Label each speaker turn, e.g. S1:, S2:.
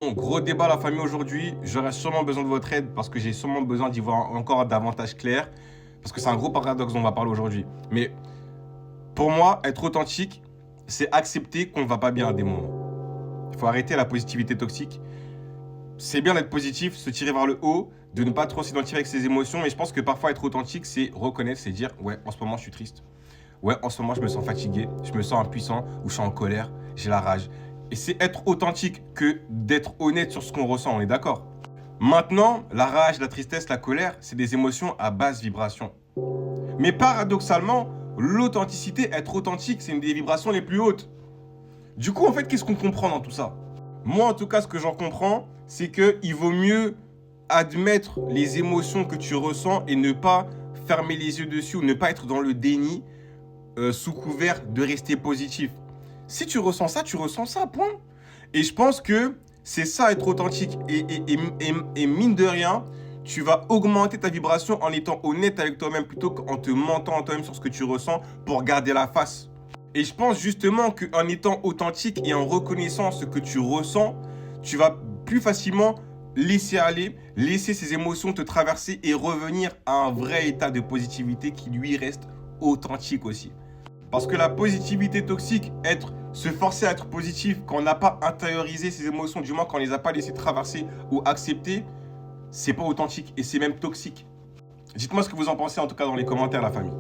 S1: Bon, gros débat la famille aujourd'hui, j'aurai sûrement besoin de votre aide parce que j'ai sûrement besoin d'y voir encore davantage clair, parce que c'est un gros paradoxe dont on va parler aujourd'hui. Mais pour moi, être authentique, c'est accepter qu'on ne va pas bien à des moments. Il faut arrêter la positivité toxique. C'est bien d'être positif, se tirer vers le haut, de ne pas trop s'identifier avec ses émotions, mais je pense que parfois être authentique, c'est reconnaître, c'est dire, ouais, en ce moment je suis triste. Ouais, en ce moment je me sens fatigué, je me sens impuissant, ou je suis en colère, j'ai la rage. Et c'est être authentique que d'être honnête sur ce qu'on ressent, on est d'accord? Maintenant, la rage, la tristesse, la colère, c'est des émotions à basse vibration. Mais paradoxalement, l'authenticité, être authentique, c'est une des vibrations les plus hautes. Du coup, en fait, qu'est-ce qu'on comprend dans tout ça? Moi, en tout cas, ce que j'en comprends, c'est qu'il vaut mieux admettre les émotions que tu ressens et ne pas fermer les yeux dessus ou ne pas être dans le déni sous couvert de rester positif. Si tu ressens ça, point. Et je pense que c'est ça être authentique. Et mine de rien, tu vas augmenter ta vibration en étant honnête avec toi-même plutôt qu'en te mentant à toi-même sur ce que tu ressens pour garder la face. Et je pense justement qu'en étant authentique et en reconnaissant ce que tu ressens, tu vas plus facilement laisser aller, laisser ces émotions te traverser et revenir à un vrai état de positivité qui lui reste authentique aussi. Parce que la positivité toxique, se forcer à être positif quand on n'a pas intériorisé ses émotions, du moins quand on ne les a pas laissées traverser ou accepter, c'est pas authentique et c'est même toxique. Dites-moi ce que vous en pensez en tout cas dans les commentaires, la famille.